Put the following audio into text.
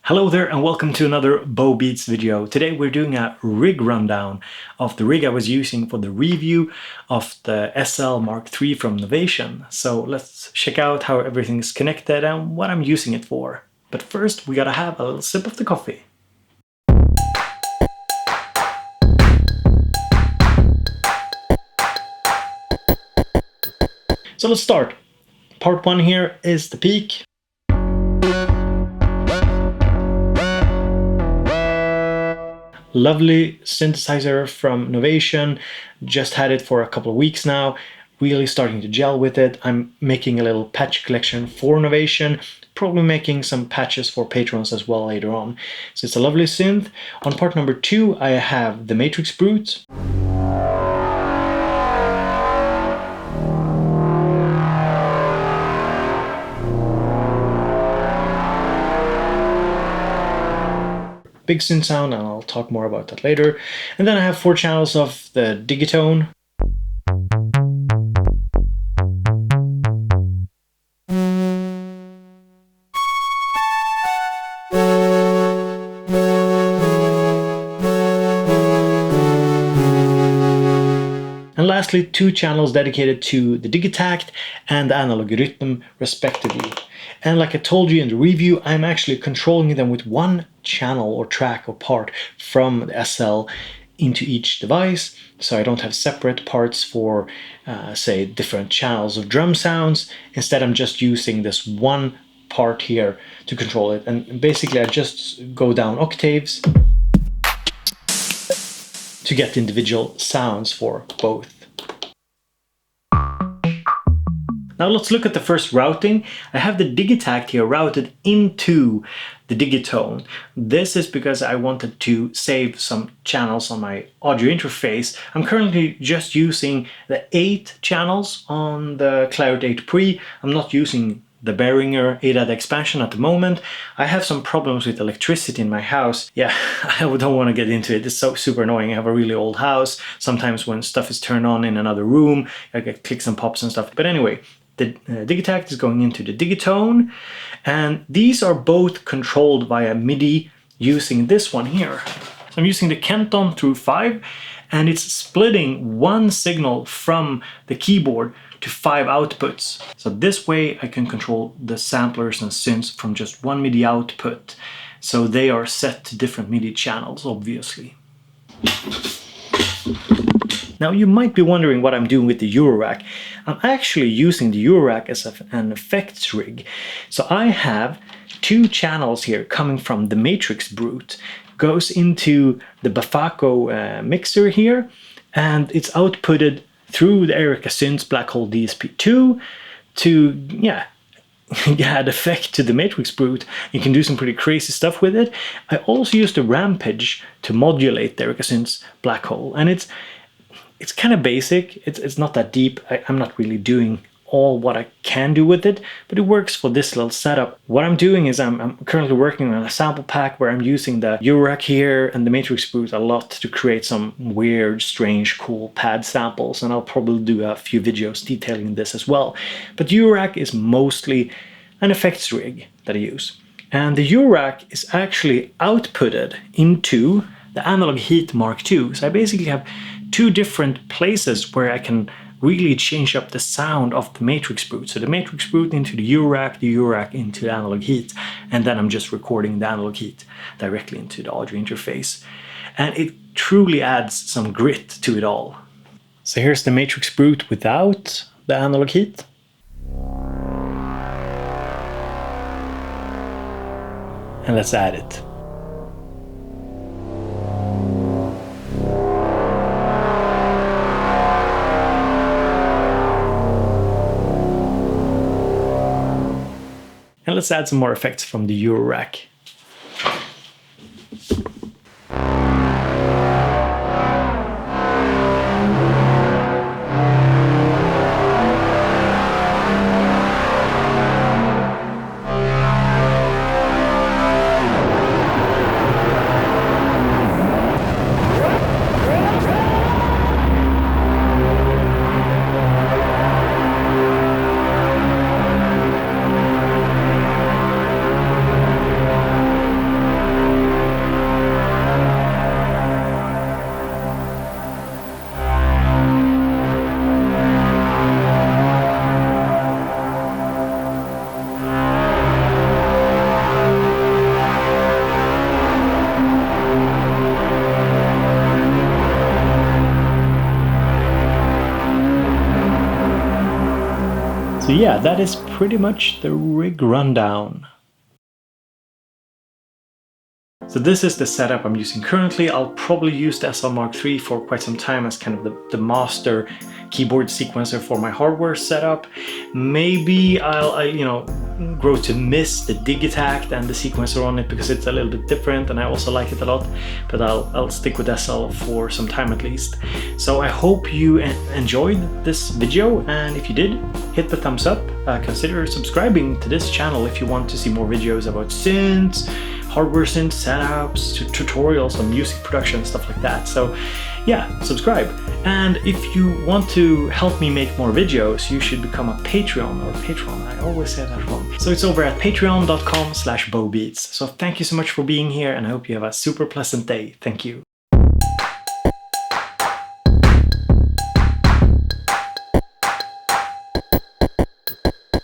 Hello there and welcome to another Bow Beats video. Today we're doing a rig rundown of the rig I was using for the review of the SL Mark III from Novation. So let's check out how everything's connected and what I'm using it for. But first we gotta have a little sip of the coffee. So let's start. Part 1 here is the peak. Lovely synthesizer from Novation. Just had it for a couple of weeks now. Really starting to gel with it. I'm making a little patch collection for Novation. Probably making some patches for patrons as well later on. So it's a lovely synth. On part number 2 I have the Matrix Brute. Big synth sound, and I'll talk more about that later. And then I have 4 channels of the Digitone. And lastly, 2 channels dedicated to the Digitact and the Analog Rhythm respectively. And like I told you in the review, I'm actually controlling them with one channel or track or part from the SL into each device. So I don't have separate parts for, say, different channels of drum sounds. Instead, I'm just using this one part here to control it. And basically, I just go down octaves to get individual sounds for both. Now let's look at the first routing. I have the Digitact here routed into the Digitone. This is because I wanted to save some channels on my audio interface. I'm currently just using the 8 channels on the Clarity 8 Pre. I'm not using the Behringer 8-AD expansion at the moment. I have some problems with electricity in my house. Yeah, I don't want to get into it. It's so super annoying. I have a really old house. Sometimes when stuff is turned on in another room, I get clicks and pops and stuff. But anyway, the Digitact is going into the Digitone, and these are both controlled via MIDI using this one here. So I'm using the Kenton through 5, and it's splitting one signal from the keyboard to 5 outputs. So this way I can control the samplers and synths from just one MIDI output. So they are set to different MIDI channels, obviously. Now you might be wondering what I'm doing with the Eurorack. I'm actually using the Eurorack as an effects rig. So I have 2 channels here coming from the Matrix Brute. Goes into the Bafaco mixer here, and it's outputted through the Erica Synths Black Hole DSP2 to add effect to the Matrix Brute. You can do some pretty crazy stuff with it. I also use the Rampage to modulate the Erica Synths Black Hole, and it's kind of basic. It's not that deep. I'm not really doing all what I can do with it, but it works for this little setup. What I'm doing is I'm currently working on a sample pack where I'm using the Eurorack here and the Matrix Brute a lot to create some weird, strange, cool pad samples, and I'll probably do a few videos detailing this as well. But Eurorack is mostly an effects rig that I use. And the Eurorack is actually outputted into the Analog Heat Mark II. So I basically have 2 different places where I can really change up the sound of the Matrix Brute. So the Matrix Brute into the Eurorack into the Analog Heat, and then I'm just recording the Analog Heat directly into the audio interface. And it truly adds some grit to it all. So here's the Matrix Brute without the Analog Heat. And let's add it. And let's add some more effects from the Eurorack. yeah, that is pretty much the rig rundown. So this is the setup I'm using currently. I'll probably use the SL Mark III for quite some time as kind of the master keyboard sequencer for my hardware setup. Maybe I'll you know, grow to miss the Digitact and the sequencer on it because it's a little bit different and I also like it a lot, but I'll stick with SL for some time at least. So I hope you enjoyed this video, and if you did, hit the thumbs up. Consider subscribing to this channel if you want to see more videos about synths, hardware synth setups, tutorials on music production, stuff like that. So yeah, subscribe. And if you want to help me make more videos, you should become a Patreon or patron. I always say that wrong. So it's over at patreon.com/bowbeats. So thank you so much for being here, and I hope you have a super pleasant day. Thank you.